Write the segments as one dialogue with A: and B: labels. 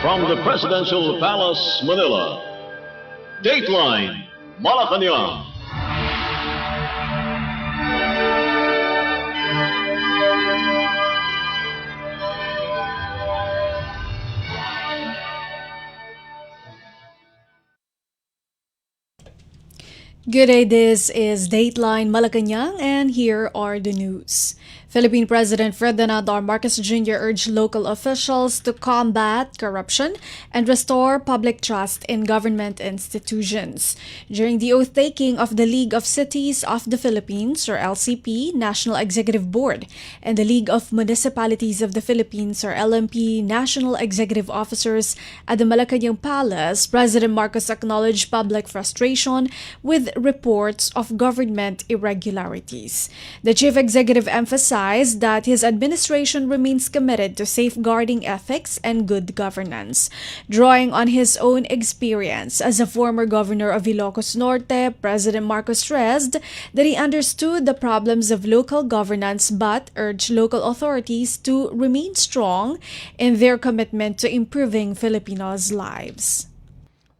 A: From the Presidential Palace, Manila, Dateline Malacañang.
B: Good day, this is Dateline Malacañang and here are the news. Philippine President Ferdinand R. Marcos Jr. urged local officials to combat corruption and restore public trust in government institutions. During the oath-taking of the League of Cities of the Philippines, or LCP, National Executive Board, and the League of Municipalities of the Philippines, or LMP, National Executive Officers at the Malacañang Palace, President Marcos acknowledged public frustration with reports of government irregularities. The chief executive emphasized that his administration remains committed to safeguarding ethics and good governance. Drawing on his own experience as a former governor of Ilocos Norte, President Marcos stressed that he understood the problems of local governance but urged local authorities to remain strong in their commitment to improving Filipinos' lives.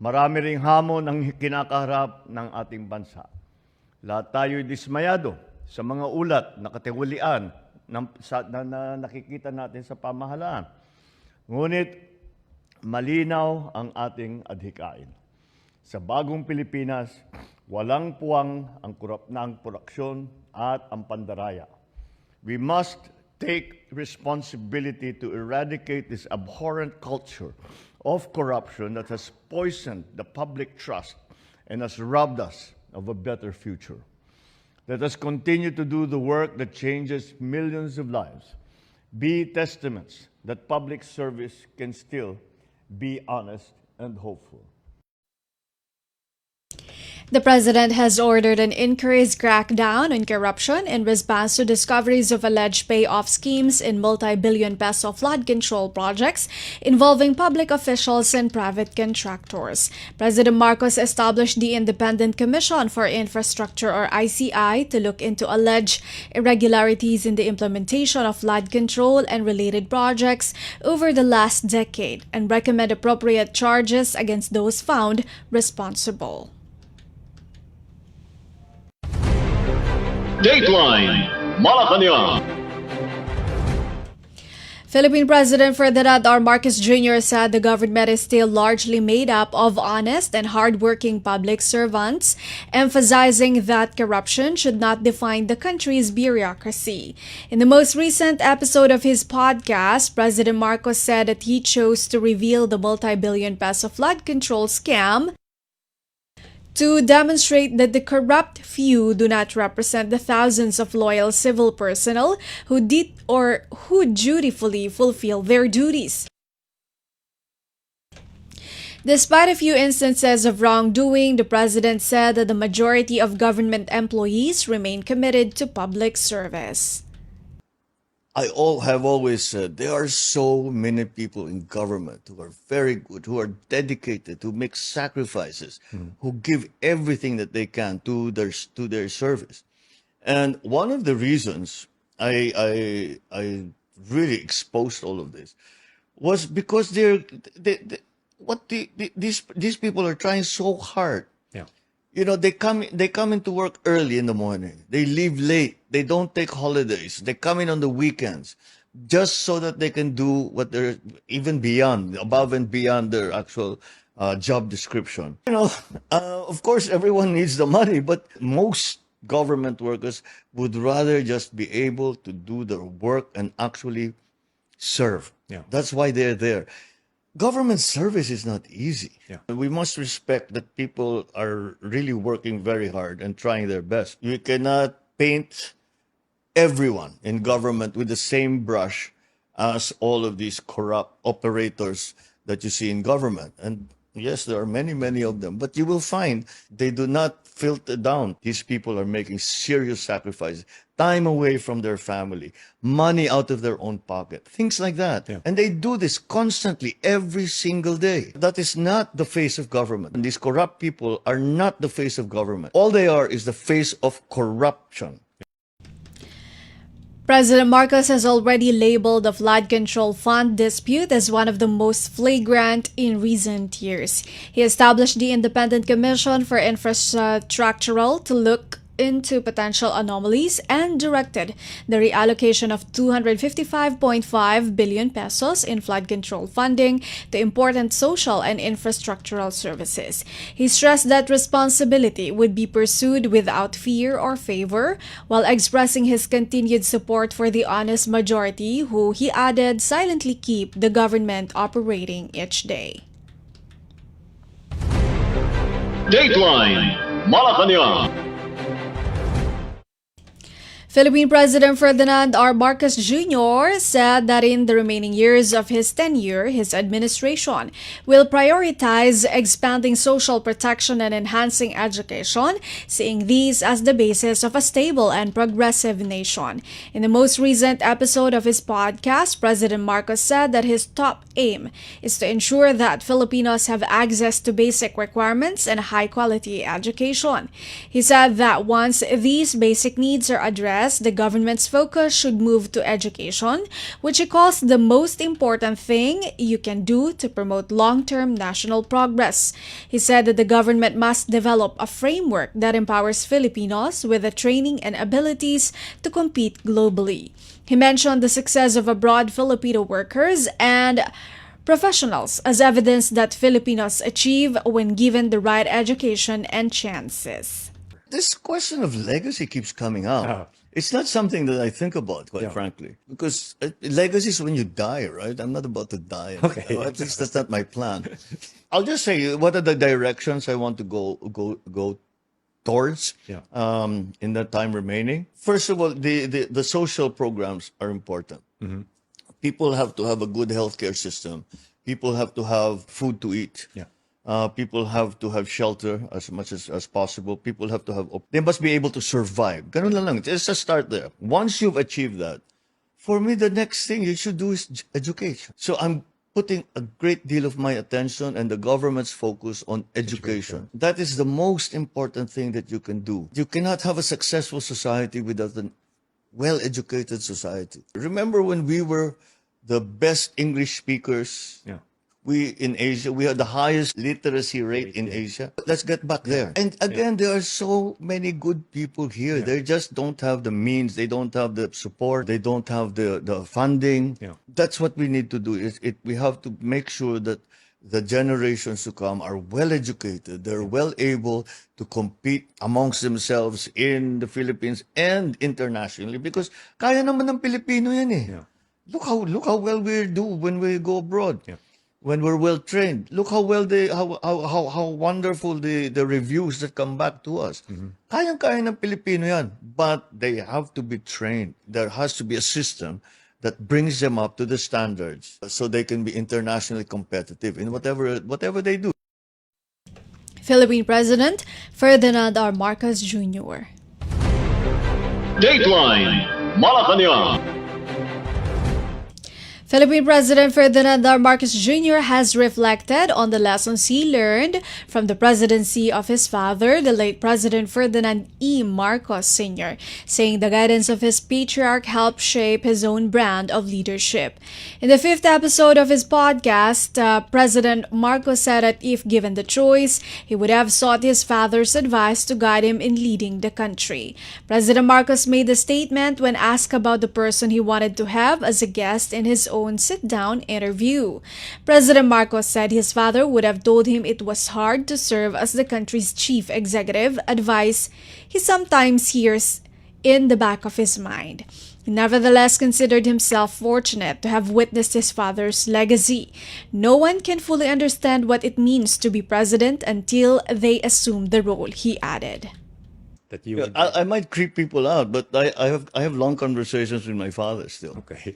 C: Marami ring hamon ang kinakaharap ng ating bansa. Lahat tayo'y dismayado sa mga ulat na katiwalian na nakikita natin sa pamahalaan. Ngunit malinaw ang ating adhikain. Sa bagong Pilipinas, walang puwang ang korupsyon at ang pandaraya. We must take responsibility to eradicate this abhorrent culture of corruption that has poisoned the public trust and has robbed us of a better future. Let us continue to do the work that changes millions of lives. Be testaments that public service can still be honest and hopeful.
B: The president has ordered an increased crackdown on corruption in response to discoveries of alleged payoff schemes in multi-billion peso flood control projects involving public officials and private contractors. President Marcos established the Independent Commission for Infrastructure, or ICI, to look into alleged irregularities in the implementation of flood control and related projects over the last decade and recommend appropriate charges against those found responsible.
A: Dateline Malacañang.
B: Philippine President Ferdinand R. Marcos Jr. said the government is still largely made up of honest and hardworking public servants, emphasizing that corruption should not define the country's bureaucracy. In the most recent episode of his podcast, President Marcos said that he chose to reveal the multi-billion peso flood control scam to demonstrate that the corrupt few do not represent the thousands of loyal civil personnel who dutifully fulfill their duties. Despite a few instances of wrongdoing, the president said that the majority of government employees remain committed to public service.
D: I have always said there are so many people in government who are very good, who are dedicated, who make sacrifices, who give everything that they can to their service. And one of the reasons I really exposed all of this was because these people are trying so hard. You know, they come into work early in the morning. They leave late. They don't take holidays. They come in on the weekends just so that they can do what they're even beyond, above and beyond their actual job description. You know, of course, everyone needs the money, but most government workers would rather just be able to do their work and actually serve.
E: Yeah.
D: That's why they're there. Government service is not easy. Yeah. We must respect that people are really working very hard and trying their best. You cannot paint everyone in government with the same brush as all of these corrupt operators that you see in government. And yes, there are many, many of them, but you will find they do not filter down. These people are making serious sacrifices, time away from their family, money out of their own pocket, things like that. Yeah. And they do this constantly, every single day. That is not the face of government. And these corrupt people are not the face of government. All they are is the face of corruption.
B: President Marcos has already labeled the flood control fund dispute as one of the most flagrant in recent years. He established the Independent Commission for Infrastructural to look into potential anomalies and directed the reallocation of 255.5 billion pesos in flood control funding to important social and infrastructural services. He stressed that responsibility would be pursued without fear or favor, while expressing his continued support for the honest majority who, he added, silently keep the government operating each day.
A: Dateline Malacañang.
B: Philippine President Ferdinand R. Marcos Jr. said that in the remaining years of his tenure, his administration will prioritize expanding social protection and enhancing education, seeing these as the basis of a stable and progressive nation. In the most recent episode of his podcast, President Marcos said that his top aim is to ensure that Filipinos have access to basic requirements and high-quality education. He said that once these basic needs are addressed, the government's focus should move to education, which he calls the most important thing you can do to promote long-term national progress. He said that the government must develop a framework that empowers Filipinos with the training and abilities to compete globally. He mentioned the success of abroad Filipino workers and professionals as evidence that Filipinos achieve when given the right education and chances.
D: This question of legacy keeps coming out. It's not something that I think about, quite frankly, because legacy is when you die, right? I'm not about to die.
E: Okay.
D: At least that's not my plan. I'll just say what are the directions I want to go towards in the time remaining. First of all, the social programs are important. People have to have a good healthcare system. People have to have food to eat. People have to have shelter as much as possible. People have to have, they must be able to survive. Ganun lang. Just a start there. Once you've achieved that, for me, the next thing you should do is education. So I'm putting a great deal of my attention and the government's focus on education. That is the most important thing that you can do. You cannot have a successful society without a well-educated society. Remember when we were the best English speakers? We in Asia, we had the highest literacy rate in Asia. Let's get back there. And again, there are so many good people here. They just don't have the means. They don't have the support. They don't have the funding. That's what we need to do. We have to make sure that the generations to come are well educated. They're well able to compete amongst themselves in the Philippines and internationally, because kaya naman ng Pilipino yan eh. Look how well we do when we go abroad. When we're well trained, look how well how wonderful the reviews that come back to us. Kayang-kaya ng Pilipino yan, but they have to be trained. There has to be a system that brings them up to the standards so they can be internationally competitive in whatever they do.
B: Philippine President Ferdinand R. Marcos Jr.
A: Dateline Malacañang.
B: Philippine President Ferdinand R. Marcos Jr. has reflected on the lessons he learned from the presidency of his father, the late President Ferdinand E. Marcos Sr., saying the guidance of his patriarch helped shape his own brand of leadership. In the 5th episode of his podcast, President Marcos said that if given the choice, he would have sought his father's advice to guide him in leading the country. President Marcos made the statement when asked about the person he wanted to have as a guest in his own sit-down interview. President Marcos said his father would have told him it was hard to serve as the country's chief executive, advice he sometimes hears in the back of his mind. He nevertheless considered himself fortunate to have witnessed his father's legacy. No one can fully understand what it means to be president until they assume the role, he added.
E: That you
D: I might creep people out, but I have long conversations with my father still.
E: Okay.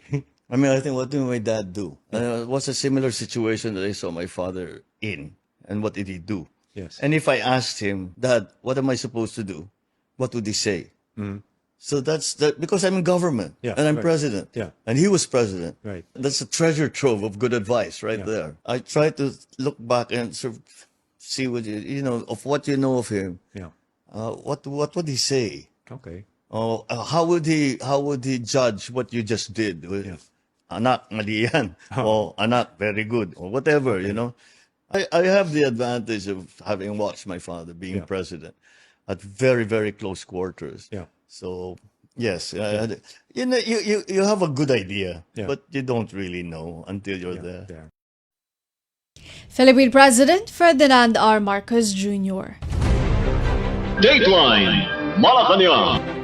D: I mean, I think, what did my dad do? What's a similar situation that I saw my father in, and what did he do?
E: Yes.
D: And if I asked him, Dad, what am I supposed to do? What would he say? So that's that, because I'm in government and I'm president. And he was president.
E: Right.
D: That's a treasure trove of good advice right there. I try to look back and sort of see what of what you know of him. What would he say?
E: Okay.
D: Oh, how would he judge what you just did? Well, anak, mali yan. Oh, anak, very good. Or whatever, you know. I have the advantage of having watched my father being president at very, very close quarters.
E: Yeah.
D: So, yes, you know, you have a good idea, but you don't really know until you're there.
E: Yeah.
B: Philippine President Ferdinand R. Marcos Jr.
A: Dateline Malacañang.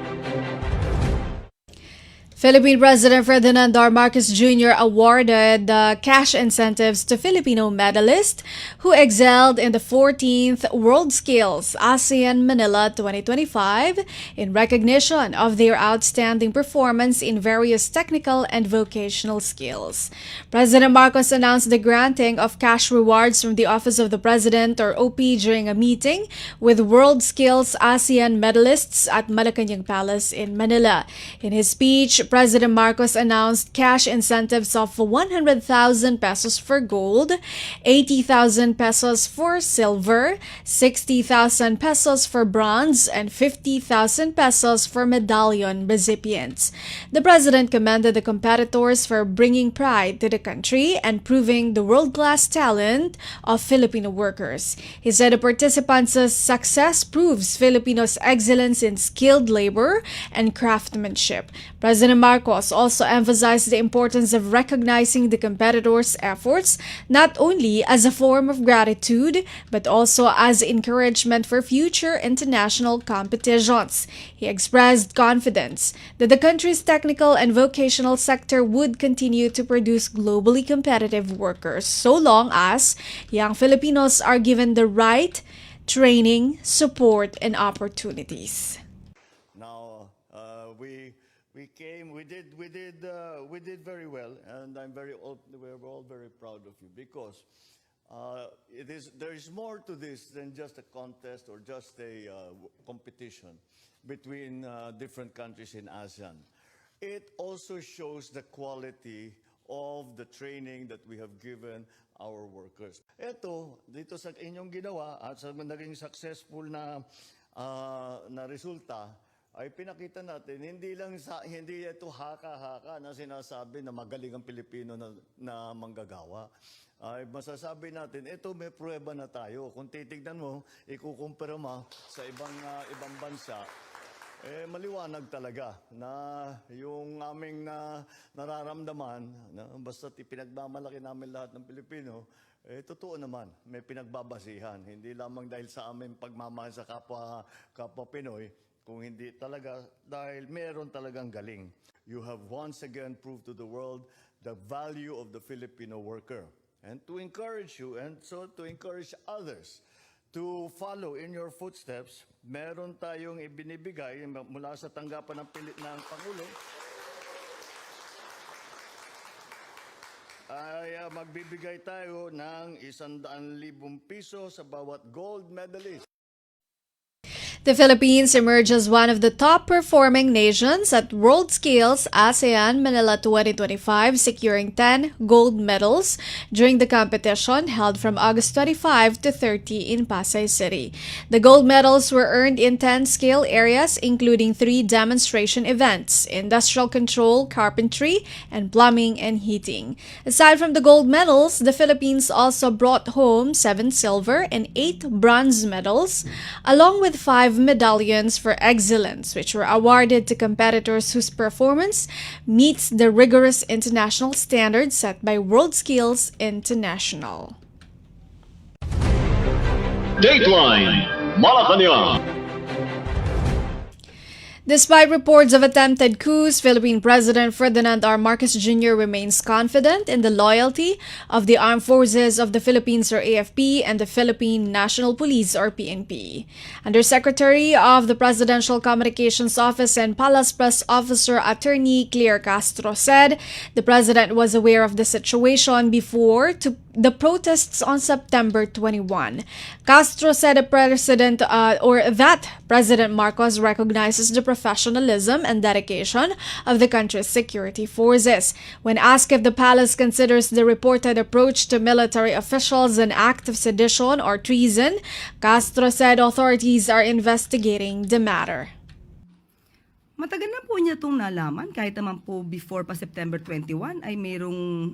B: Philippine President Ferdinand R. Marcos Jr. awarded cash incentives to Filipino medalists who excelled in the 14th World Skills ASEAN Manila 2025 in recognition of their outstanding performance in various technical and vocational skills. President Marcos announced the granting of cash rewards from the Office of the President or OP during a meeting with World Skills ASEAN medalists at Malacañang Palace in Manila. In his speech, President Marcos announced cash incentives of 100,000 pesos for gold, 80,000 pesos for silver, 60,000 pesos for bronze, and 50,000 pesos for medallion recipients. The president commended the competitors for bringing pride to the country and proving the world-class talent of Filipino workers. He said the participants' success proves Filipinos' excellence in skilled labor and craftsmanship. President Marcos also emphasized the importance of recognizing the competitors' efforts not only as a form of gratitude but also as encouragement for future international competitions. He expressed confidence that the country's technical and vocational sector would continue to produce globally competitive workers so long as young Filipinos are given the right training, support, and opportunities.
D: Now we did very well, and we're all very proud of you because there is more to this than just a contest or just a competition between different countries in ASEAN. It also shows the quality of the training that we have given our workers. Dito sa inyong ginawa at sa naging successful na resulta, ay pinakita natin hindi ito haka-haka na sinasabi na magaling ang Pilipino na manggagawa. Ay masasabi natin ito may pruweba na tayo. Kung titignan mo, ikukumpara mo sa ibang bansa, maliwanag talaga na yung aming nararamdaman, basta pinagmamalaki namin lahat ng Pilipino, totoo naman, may pinagbabasihan. Hindi lamang dahil sa aming pagmamahal sa kapwa Pinoy, kung hindi talaga dahil meron talagang galing. You have once again proved to the world the value of the Filipino worker. And to encourage you and so to encourage others to follow in your footsteps, meron tayong ibinibigay mula sa tanggapan ng Pangulo. Ay magbibigay tayo ng 100,000 piso sa bawat gold medalist.
B: The Philippines emerged as one of the top-performing nations at World Skills ASEAN Manila 2025, securing 10 gold medals during the competition held from August 25 to 30 in Pasay City. The gold medals were earned in 10 skill areas, including 3 demonstration events: industrial control, carpentry, and plumbing and heating. Aside from the gold medals, the Philippines also brought home 7 silver and 8 bronze medals, along with 5 medallions for excellence, which were awarded to competitors whose performance meets the rigorous international standards set by World Skills International.
A: Dateline Malacañang.
B: Despite reports of attempted coups, Philippine President Ferdinand R. Marcos Jr. remains confident in the loyalty of the Armed Forces of the Philippines or AFP and the Philippine National Police or PNP. Undersecretary of the Presidential Communications Office and Palace Press Officer Attorney Claire Castro said the president was aware of the situation before the protests on September 21. Castro said that President Marcos recognizes the professionalism and dedication of the country's security forces. When asked if the palace considers the reported approach to military officials an act of sedition or treason, Castro said authorities are investigating the matter.
E: Matagal na po niya itong nalaman, kahit naman po before pa September 21 ay mayroong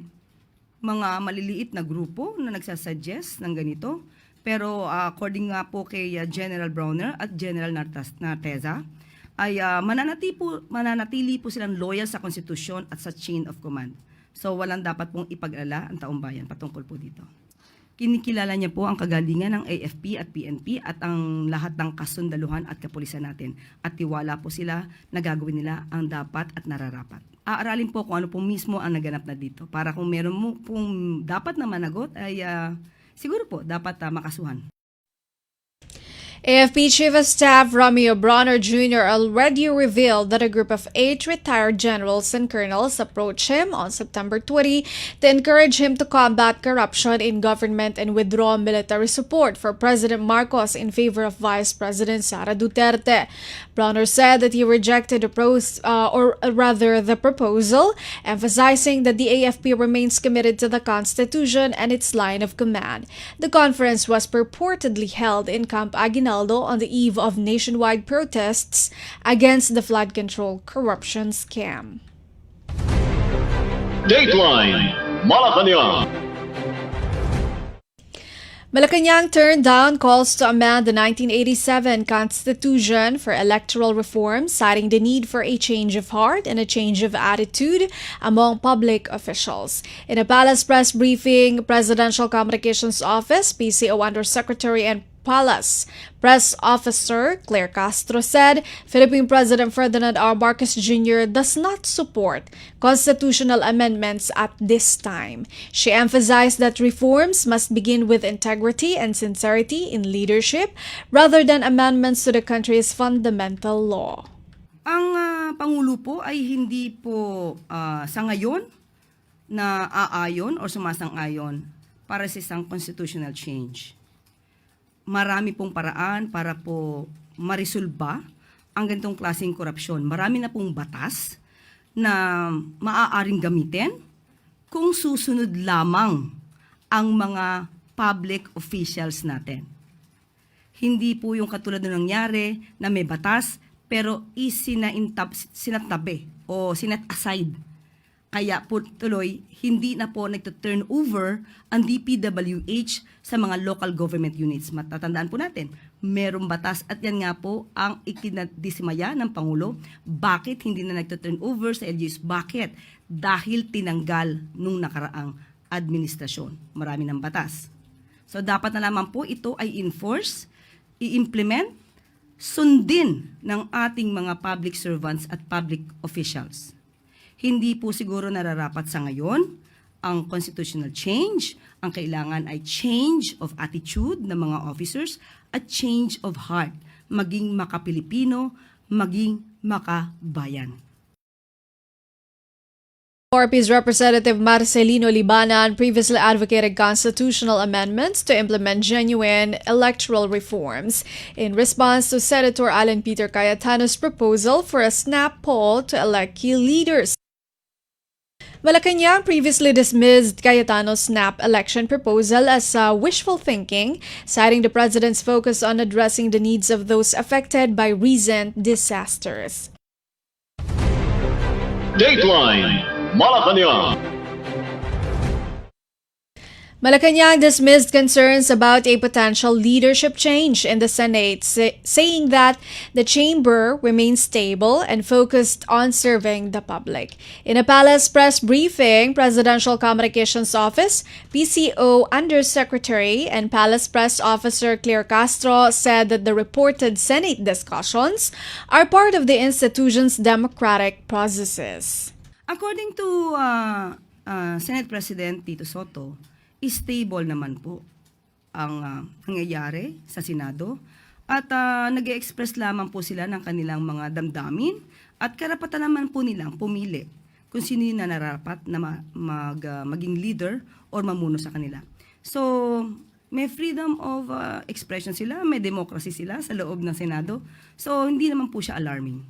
E: mga maliliit na grupo na nagsasuggest ng ganito. Pero according nga po kay General Browner at General Narteza, ay mananatili po silang loyal sa konstitusyon at sa chain of command. So walang dapat pong ipag-alala ang taong bayan patungkol po dito. Kinikilala niya po ang kagalingan ng AFP at PNP at ang lahat ng kasundaluhan at kapulisan natin. At tiwala po sila na gagawin nila ang dapat at nararapat. Aaralin po kung ano po mismo ang naganap na dito. Para kung meron mo pong dapat na managot ay siguro po dapat makasuhan.
B: AFP Chief of Staff Romeo Bronner Jr. already revealed that a group of 8 retired generals and colonels approached him on September 20 to encourage him to combat corruption in government and withdraw military support for President Marcos in favor of Vice President Sara Duterte. Bronner said that he rejected the proposal, emphasizing that the AFP remains committed to the Constitution and its line of command. The conference was purportedly held in Camp Aguinaldo on the eve of nationwide protests against the flood control corruption scam.
A: Dateline Malacañang.
B: Malacañang turned down calls to amend the 1987 Constitution for electoral reform, citing the need for a change of heart and a change of attitude among public officials. In a palace press briefing, Presidential Communications Office, PCO Undersecretary and Palace Press Officer Claire Castro said Philippine President Ferdinand R. Marcos Jr. does not support constitutional amendments at this time. She emphasized that reforms must begin with integrity and sincerity in leadership rather than amendments to the country's fundamental law.
E: Ang Pangulo po ay hindi po sa ngayon na aayon o sumasang-ayon para sa isang constitutional change. Marami pong paraan para po marisolba ang ganitong klaseng korupsyon. Marami na pong batas na maaaring gamitin kung susunod lamang ang mga public officials natin. Hindi po yung katulad na nangyari na may batas pero sinatabi o sinet aside. Kaya po tuloy, hindi na po nagto-turn over ang DPWH sa mga local government units. Matatandaan po natin, merong batas at yan nga po ang ikinadismaya ng Pangulo. Bakit hindi na nagto-turn over sa LGUs? Bakit? Dahil tinanggal nung nakaraang administrasyon. Marami ng batas. So dapat na lamang po ito ay enforce, i-implement, sundin ng ating mga public servants at public officials. Hindi po siguro nararapat sa ngayon ang constitutional change. Ang kailangan ay change of attitude ng mga officers at change of heart. Maging maka-Pilipino, maging makabayan.
B: PRP's Representative Marcelino Libanan previously advocated constitutional amendments to implement genuine electoral reforms in response to Senator Alan Peter Cayetano's proposal for a snap poll to elect key leaders. Malacañang previously dismissed Cayetano's snap election proposal as wishful thinking, citing the president's focus on addressing the needs of those affected by recent disasters.
A: Dateline Malacañang.
B: Malacañang dismissed concerns about a potential leadership change in the Senate, saying that the chamber remains stable and focused on serving the public. In a palace press briefing, Presidential Communications Office, PCO Undersecretary and Palace Press Officer Claire Castro said that the reported Senate discussions are part of the institution's democratic processes.
E: According to Senate President Tito Soto, stable naman po ang nangyayari sa Senado at nag-express lamang po sila ng kanilang mga damdamin at karapatan naman po nilang pumili kung sino yung nararapat na maging leader or mamuno sa kanila. So, may freedom of expression sila, may democracy sila sa loob ng Senado. So, hindi naman po siya alarming.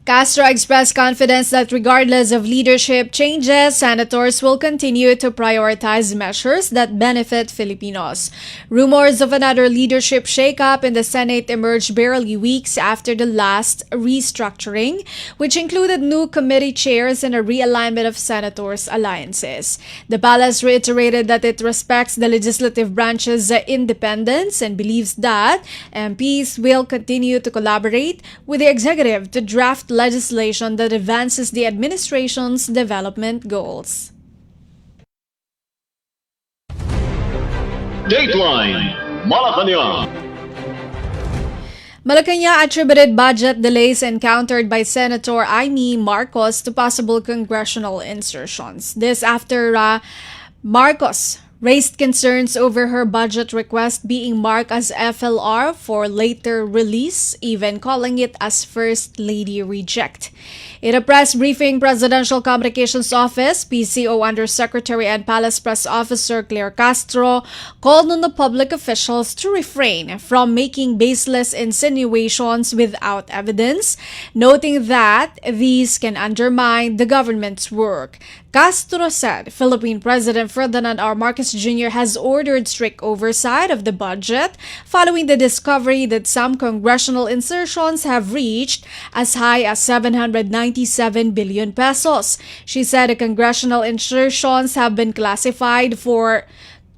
B: Castro expressed confidence that regardless of leadership changes, senators will continue to prioritize measures that benefit Filipinos. Rumors of another leadership shakeup in the Senate emerged barely weeks after the last restructuring, which included new committee chairs and a realignment of senators' alliances. The palace reiterated that it respects the legislative branch's independence and believes that MPs will continue to collaborate with the executive to draft legislation that advances the administration's development goals.
A: Dateline Malacañang.
B: Malacañang attributed budget delays encountered by Senator Amy Marcos to possible congressional insertions. This after Marcos raised concerns over her budget request being marked as FLR for later release, even calling it as First Lady reject. In a press briefing, Presidential Communications Office, PCO Undersecretary and Palace Press Officer Claire Castro called on the public officials to refrain from making baseless insinuations without evidence, noting that these can undermine the government's work. Castro said Philippine President Ferdinand R. Marcos Jr. has ordered strict oversight of the budget following the discovery that some congressional insertions have reached as high as 797 billion pesos. She said the congressional insertions have been classified for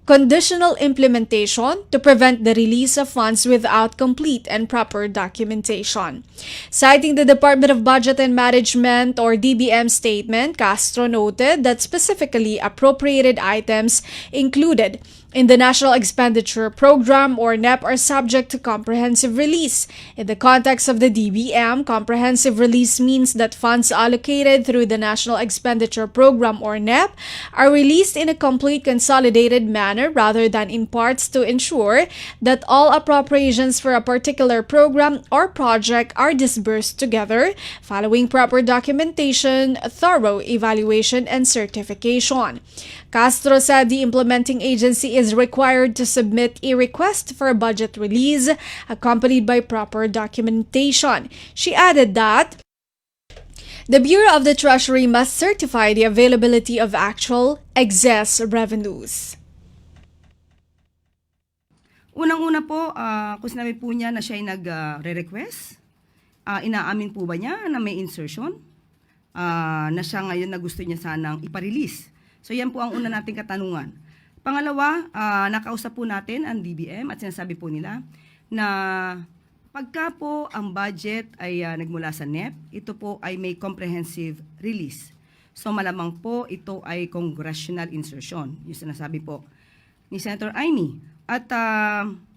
B: conditional implementation to prevent the release of funds without complete and proper documentation. Citing the Department of Budget and Management or DBM statement, Castro noted that specifically appropriated items included in the National Expenditure Program or NEP are subject to comprehensive release. In the context of the DBM, comprehensive release means that funds allocated through the National Expenditure Program or NEP are released in a complete consolidated manner rather than in parts to ensure that all appropriations for a particular program or project are disbursed together following proper documentation, thorough evaluation, and certification. Castro said the implementing agency is required to submit a request for budget release accompanied by proper documentation. She added that the Bureau of the Treasury must certify the availability of actual excess revenues.
E: Unang-una po, kung sinabi po niya na siya ay nag-request, inaamin po ba niya na may insertion? Na siya ngayon na gusto niya sanang iparelease? So yan po ang una nating katanungan. Pangalawa, nakausap po natin ang DBM at sinasabi po nila na pagka po ang budget ay nagmula sa NEP, ito po ay may comprehensive release. So malamang po ito ay congressional insertion, yung sinasabi po ni Senator Amy. At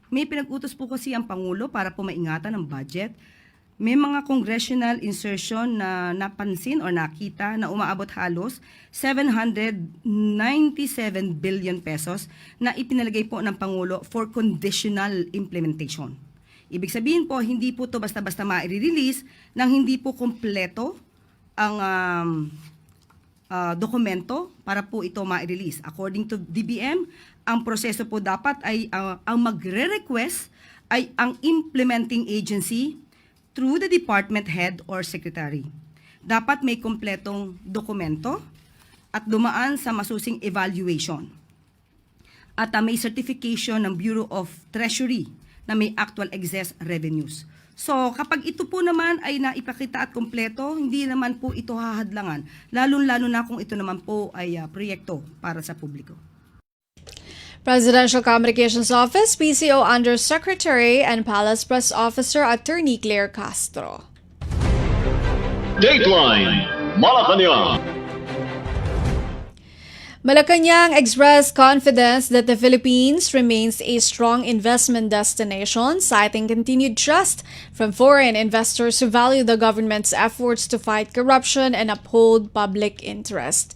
E: may pinag-utos po kasi ang Pangulo para po maingatan ang budget. May mga congressional insertion na napansin o nakita na umaabot halos 797 billion pesos na ipinalagay po ng Pangulo for conditional implementation. Ibig sabihin po, hindi po ito basta-basta ma-release nang hindi po kompleto ang dokumento para po ito ma-release. According to DBM, ang proseso po dapat ay ang magre-request ay ang implementing agency through the department head or secretary. Dapat may kompletong dokumento at dumaan sa masusing evaluation. At may certification ng Bureau of Treasury na may actual excess revenues. So kapag ito po naman ay naipakita at kompleto, hindi naman po ito hahadlangan, lalo-lalo na kung ito naman po ay proyekto para sa publiko.
B: Presidential Communications Office, PCO Undersecretary and Palace Press Officer Attorney Claire Castro.
A: Dateline Malacañang.
B: Malacañang expressed confidence that the Philippines remains a strong investment destination, citing continued trust from foreign investors who value the government's efforts to fight corruption and uphold public interest.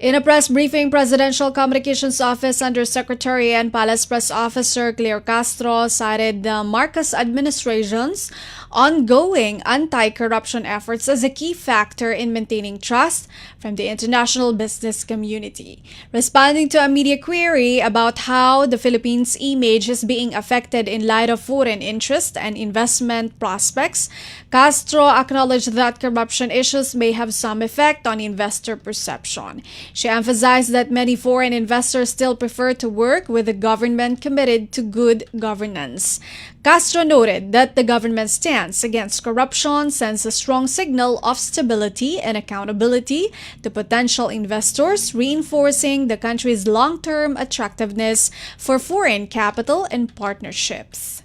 B: In a press briefing, Presidential Communications Office Undersecretary and Palace Press Officer Claire Castro cited the Marcos administration's ongoing anti-corruption efforts as a key factor in maintaining trust from the international business community. Responding to a media query about how the Philippines' image is being affected in light of foreign interest and investment prospects, Castro acknowledged that corruption issues may have some effect on investor perception. She emphasized that many foreign investors still prefer to work with a government committed to good governance. Castro noted that the government's stance against corruption sends a strong signal of stability and accountability to potential investors, reinforcing the country's long-term attractiveness for foreign capital and partnerships.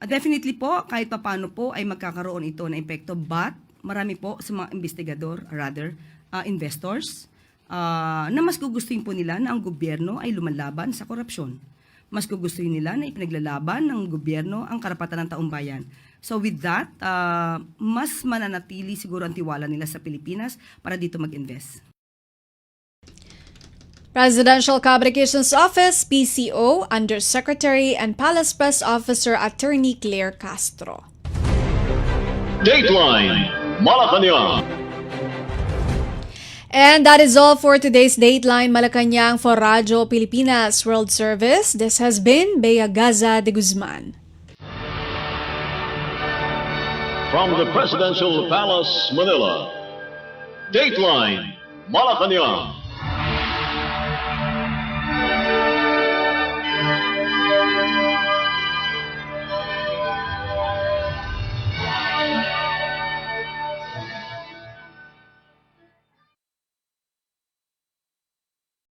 E: Definitely po, kahit paano po ay magkakaroon ito ng epekto, but marami po sa mga investors, na mas gugustuhin po nila na ang gobyerno ay lumalaban sa korupsyon. Mas gugustuhin nila na ipinaglalaban ng gobyerno ang karapatan ng taong bayan. So with that, mas mananatili siguro ang tiwala nila sa Pilipinas para dito mag-invest.
B: Presidential Communications Office, PCO, Undersecretary and Palace Press Officer Attorney Claire Castro.
A: Dateline Malacañang.
B: And that is all for today's Dateline Malacañang for Radyo Pilipinas World Service. This has been Bea Gaza-de Guzman.
A: From the Presidential Palace, Manila, Dateline Malacañang.